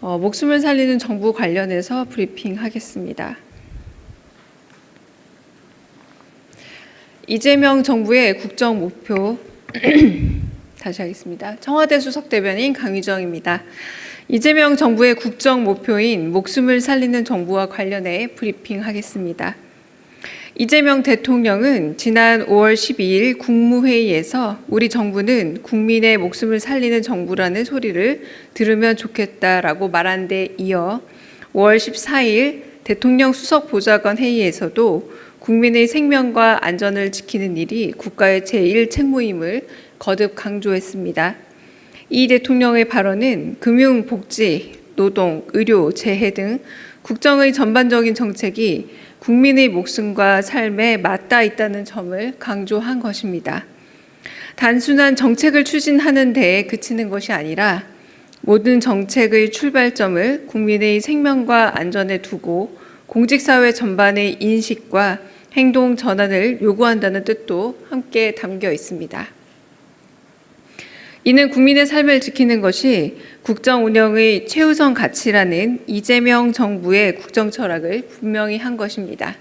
목숨을 살리는 정부 관련해서 브리핑하겠습니다. 이재명 정부의 국정 목표 다시 하겠습니다. 청와대 수석대변인 강휘정입니다. 이재명 정부의 국정 목표인 목숨을 살리는 정부와 관련해 브리핑하겠습니다. 이재명 대통령은 지난 5월 12일 국무회의에서 우리 정부는 국민의 목숨을 살리는 정부라는 소리를 들으면 좋겠다라고 말한 데 이어 5월 14일 대통령 수석보좌관 회의에서도 국민의 생명과 안전을 지키는 일이 국가의 제1 책무임을 거듭 강조했습니다. 이 대통령의 발언은 금융, 복지, 노동, 의료, 재해 등 국정의 전반적인 정책이 국민의 목숨과 삶에 맞닿아 있다는 점을 강조한 것입니다. 단순한 정책을 추진하는 데에 그치는 것이 아니라 모든 정책의 출발점을 국민의 생명과 안전에 두고 공직사회 전반의 인식과 행동 전환을 요구한다는 뜻도 함께 담겨 있습니다. 이는 국민의 삶을 지키는 것이 국정 운영의 최우선 가치라는 이재명 정부의 국정 철학을 분명히 한 것입니다.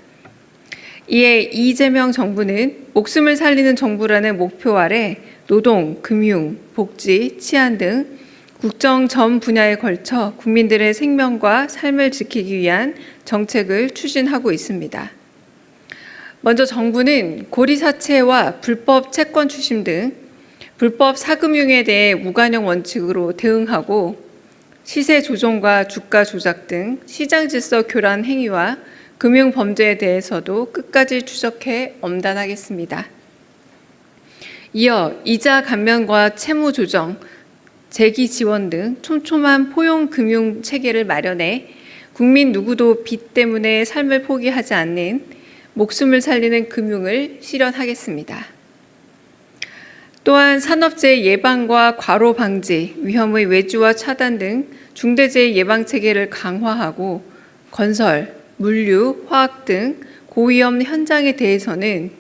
이에 이재명 정부는 목숨을 살리는 정부라는 목표 아래 노동, 금융, 복지, 치안 등 국정 전 분야에 걸쳐 국민들의 생명과 삶을 지키기 위한 정책을 추진하고 있습니다. 먼저 정부는 고리사채와 불법 채권 추심 등 불법 사금융에 대해 무관용 원칙으로 대응하고 시세 조종과 주가 조작 등 시장 질서 교란 행위와 금융 범죄에 대해서도 끝까지 추적해 엄단하겠습니다. 이어 이자 감면과 채무 조정, 재기 지원 등 촘촘한 포용 금융 체계를 마련해 국민 누구도 빚 때문에 삶을 포기하지 않는 목숨을 살리는 금융을 실현하겠습니다. 또한 산업재해 예방과 과로 방지, 위험의 외주와 차단 등 중대재해 예방 체계를 강화하고 건설, 물류, 화학 등 고위험 현장에 대해서는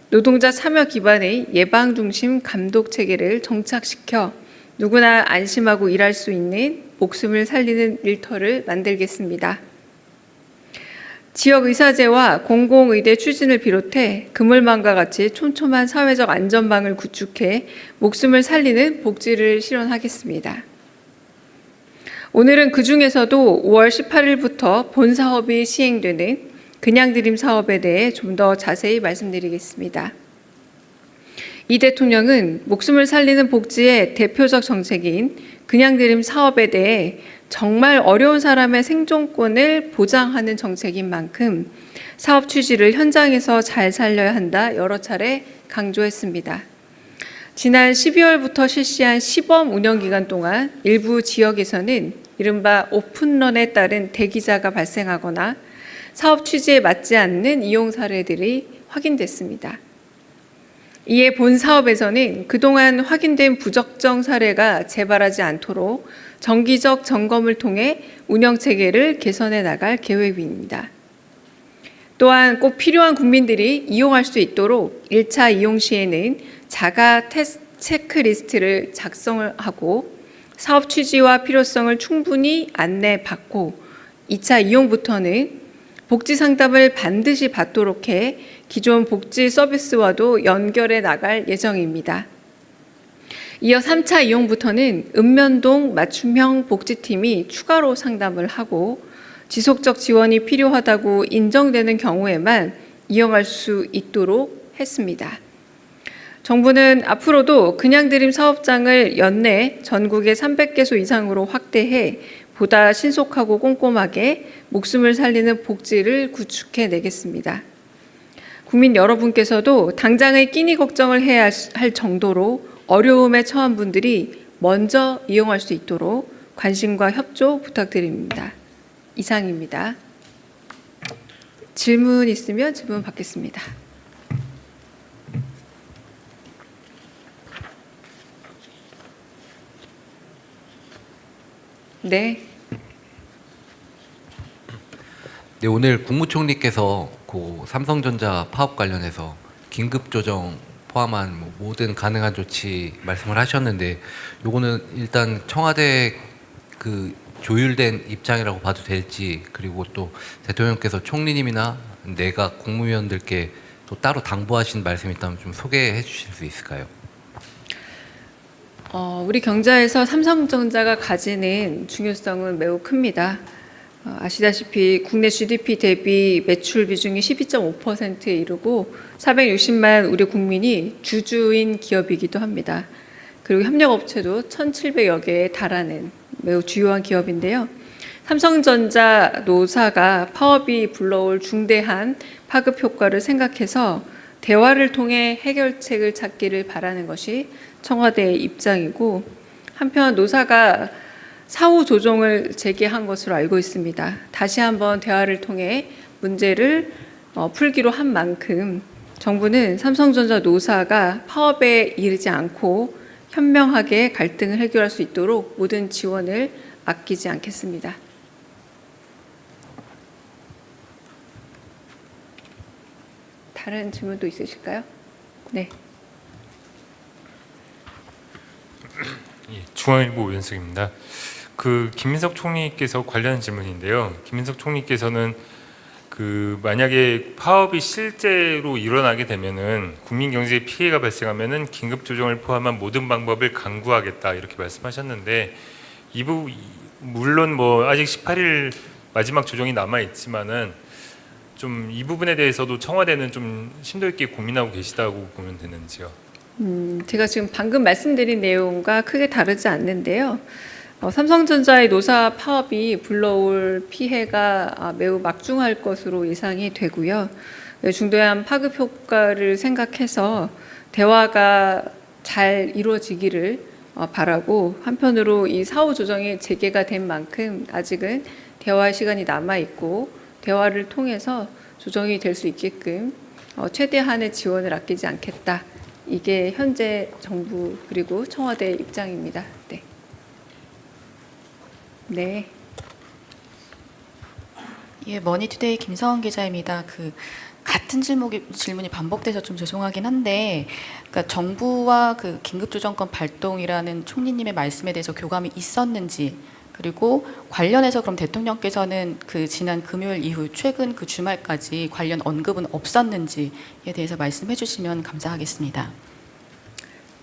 노동자 참여 기반의 예방 중심 감독 체계를 정착시켜 누구나 안심하고 일할 수 있는 목숨을 살리는 일터를 만들겠습니다. 지역의사제와 공공의대 추진을 비롯해 그물망과 같이 촘촘한 사회적 안전망을 구축해 목숨을 살리는 복지를 실현하겠습니다. 오늘은 그중에서도 5월 18일부터 본 사업이 시행되는 그냥드림 사업에 대해 좀 더 자세히 말씀드리겠습니다. 이 대통령은 목숨을 살리는 복지의 대표적 정책인 그냥드림 사업에 대해 정말 어려운 사람의 생존권을 보장하는 정책인 만큼 사업 취지를 현장에서 잘 살려야 한다 여러 차례 강조했습니다. 지난 12월부터 실시한 시범 운영 기간 동안 일부 지역에서는 이른바 오픈런에 따른 대기자가 발생하거나 사업 취지에 맞지 않는 이용 사례들이 확인됐습니다. 이에 본 사업에서는 그동안 확인된 부적정 사례가 재발하지 않도록 정기적 점검을 통해 운영 체계를 개선해 나갈 계획입니다. 또한 꼭 필요한 국민들이 이용할 수 있도록 1차 이용 시에는 자가 체크리스트를 작성을 하고 사업 취지와 필요성을 충분히 안내받고 2차 이용부터는 복지 상담을 반드시 받도록 해 기존 복지 서비스와도 연결해 나갈 예정입니다. 이어 3차 이용부터는 읍면동 맞춤형 복지팀이 추가로 상담을 하고 지속적 지원이 필요하다고 인정되는 경우에만 이용할 수 있도록 했습니다. 정부는 앞으로도 그냥드림 사업장을 연내 전국에 300개소 이상으로 확대해 보다 신속하고 꼼꼼하게 목숨을 살리는 복지를 구축해 내겠습니다. 국민 여러분께서도 당장의 끼니 걱정을 해야 할 정도로 어려움에 처한 분들이 먼저 이용할 수 있도록 관심과 협조 부탁드립니다. 이상입니다. 질문 있으면 질문 받겠습니다. 네. 네, 오늘 국무총리께서 그 삼성전자 파업 관련해서 긴급 조정 포함한 모든 가능한 조치 말씀을 하셨는데, 요거는 일단 청와대 그 조율된 입장이라고 봐도 될지, 그리고 또 대통령께서 총리님이나 내각 국무위원들께 또 따로 당부하신 말씀이 있다면 좀 소개해 주실 수 있을까요? 우리 경제에서 삼성전자가 가지는 중요성은 매우 큽니다. 아시다시피 국내 GDP 대비 매출 비중이 12.5%에 이르고 460만 우리 국민이 주주인 기업이기도 합니다. 그리고 협력업체도 1,700여 개에 달하는 매우 주요한 기업인데요. 삼성전자 노사가 파업이 불러올 중대한 파급 효과를 생각해서 대화를 통해 해결책을 찾기를 바라는 것이 청와대의 입장이고, 한편 노사가 사후 조정을 제기한 것으로 알고 있습니다. 다시 한번 대화를 통해 문제를 풀기로 한 만큼 정부는 삼성전자 노사가 파업에 이르지 않고 현명하게 갈등을 해결할 수 있도록 모든 지원을 아끼지 않겠습니다. 다른 질문도 있으실까요? 네. 예, 중앙일보 오윤석입니다. 김민석 총리께서 관련 질문인데요. 김민석 총리께서는 만약에 파업이 실제로 일어나게 되면은 국민 경제에 피해가 발생하면은 긴급 조정을 포함한 모든 방법을 강구하겠다 이렇게 말씀하셨는데, 물론 뭐 아직 18일 마지막 조정이 남아 있지만은 좀 이 부분에 대해서도 청와대는 좀 심도 있게 고민하고 계시다고 보면 되는지요? 제가 지금 방금 말씀드린 내용과 크게 다르지 않는데요. 삼성전자의 노사 파업이 불러올 피해가 매우 막중할 것으로 예상이 되고요. 중대한 파급 효과를 생각해서 대화가 잘 이루어지기를 바라고, 한편으로 이 사후 조정이 재개가 된 만큼 아직은 대화의 시간이 남아 있고 대화를 통해서 조정이 될 수 있게끔 최대한의 지원을 아끼지 않겠다. 이게 현재 정부 그리고 청와대의 입장입니다. 네. 네. 예, 머니투데이 김서원 기자입니다. 같은 질문이 반복돼서 좀 죄송하긴 한데, 그러니까 정부와 긴급조정권 발동이라는 총리님의 말씀에 대해서 교감이 있었는지, 그리고 관련해서 그럼 대통령께서는 지난 금요일 이후 최근 주말까지 관련 언급은 없었는지에 대해서 말씀해 주시면 감사하겠습니다.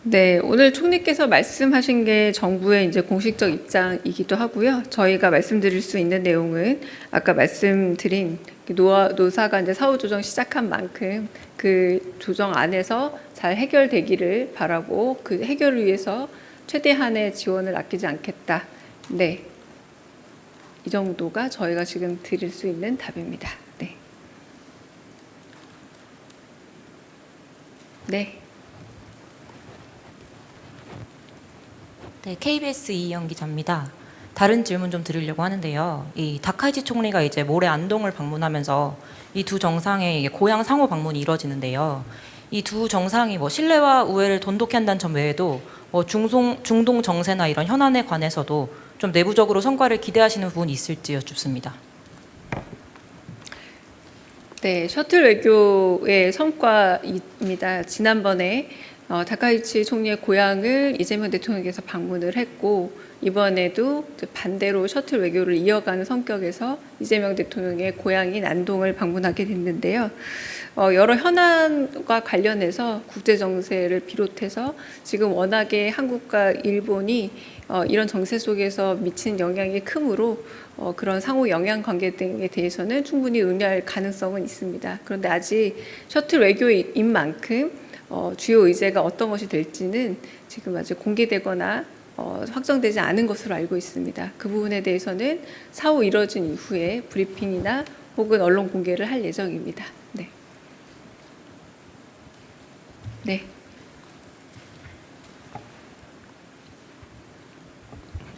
네, 오늘 총리께서 말씀하신 게 정부의 이제 공식적 입장이기도 하고요. 저희가 말씀드릴 수 있는 내용은 아까 말씀드린 노사가 이제 사후 조정 시작한 만큼 그 조정 안에서 잘 해결되기를 바라고, 그 해결을 위해서 최대한의 지원을 아끼지 않겠다. 네, 이 정도가 저희가 지금 드릴 수 있는 답입니다. 네. 네. 네, KBS 이희영 기자입니다. 다른 질문 좀 드리려고 하는데요. 이 다카이치 총리가 이제 모레 안동을 방문하면서 이 두 정상의 고향 상호 방문이 이뤄지는데요. 이 두 정상이 신뢰와 우애를 돈독히 한다는 점 외에도 중동 정세나 이런 현안에 관해서도 좀 내부적으로 성과를 기대하시는 부분이 있을지 여쭙습니다. 네, 셔틀 외교의 성과입니다. 지난번에 다카이치 총리의 고향을 이재명 대통령께서 방문을 했고, 이번에도 반대로 셔틀 외교를 이어가는 성격에서 이재명 대통령의 고향인 안동을 방문하게 됐는데요. 여러 현안과 관련해서 국제 정세를 비롯해서 지금 워낙에 한국과 일본이 이런 정세 속에서 미친 영향이 크므로 그런 상호 영향 관계 등에 대해서는 충분히 의미할 가능성은 있습니다. 그런데 아직 셔틀 외교인 만큼 주요 의제가 어떤 것이 될지는 지금 아직 공개되거나 확정되지 않은 것으로 알고 있습니다. 그 부분에 대해서는 사후 이뤄진 이후에 브리핑이나 혹은 언론 공개를 할 예정입니다. 네. 네.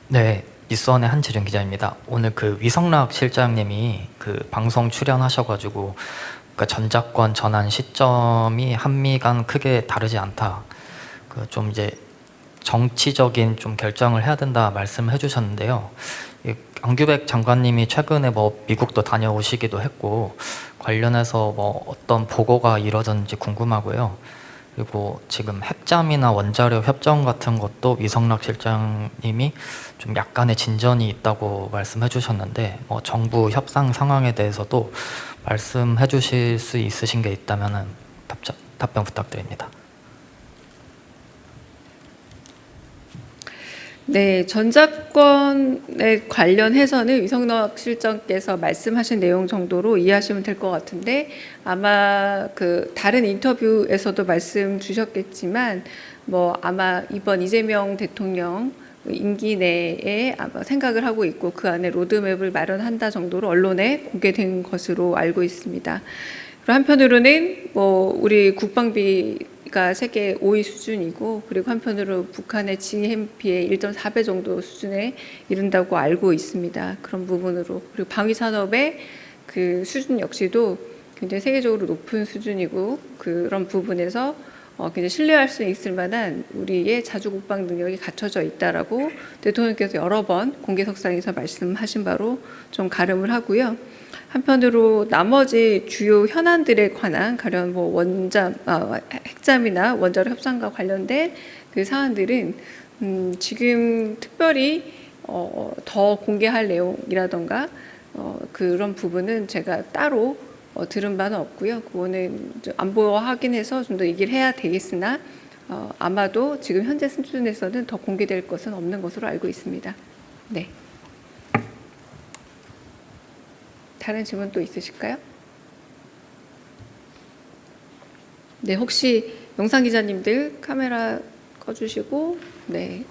네, 미스원의 한재준 기자입니다. 오늘 위성락 실장님이 방송 출연하셔가지고 전작권 전환 시점이 한미 간 크게 다르지 않다. 좀 이제 정치적인 좀 결정을 해야 된다 말씀을 해주셨는데요. 안규백 장관님이 최근에 미국도 다녀오시기도 했고 관련해서 어떤 보고가 이뤄졌는지 궁금하고요. 그리고 지금 핵잠이나 원자력 협정 같은 것도 위성락 실장님이 좀 약간의 진전이 있다고 말씀해 주셨는데 뭐 정부 협상 상황에 대해서도 말씀해 주실 수 있으신 게 있다면 답변 부탁드립니다. 네, 전작권에 관련해서는 위성락 실장께서 말씀하신 내용 정도로 이해하시면 될 것 같은데 아마 그 다른 인터뷰에서도 말씀 주셨겠지만 뭐 아마 이번 이재명 대통령 임기 내에 아마 생각을 하고 있고 그 안에 로드맵을 마련한다 정도로 언론에 공개된 것으로 알고 있습니다. 그리고 한편으로는 뭐 우리 국방비가 세계 5위 수준이고 그리고 한편으로 북한의 GNP의 1.4배 정도 수준에 이른다고 알고 있습니다. 그런 부분으로 그리고 방위 산업의 그 수준 역시도 굉장히 세계적으로 높은 수준이고 그런 부분에서 굉장히 신뢰할 수 있을 만한 우리의 자주 국방 능력이 갖춰져 있다라고 대통령께서 여러 번 공개석상에서 말씀하신 바로 좀 가름을 하고요. 한편으로 나머지 주요 현안들에 관한 가령 뭐 핵잠이나 원자력 협상과 관련된 그 사안들은 지금 특별히 더 공개할 내용이라던가 그런 부분은 제가 따로 들은 바는 없고요. 그거는 안보 확인해서 좀 더 얘기를 해야 되겠으나 아마도 지금 현재 수준에서는 더 공개될 것은 없는 것으로 알고 있습니다. 네. 다른 질문 또 있으실까요? 네, 혹시 영상 기자님들 카메라 꺼주시고 네.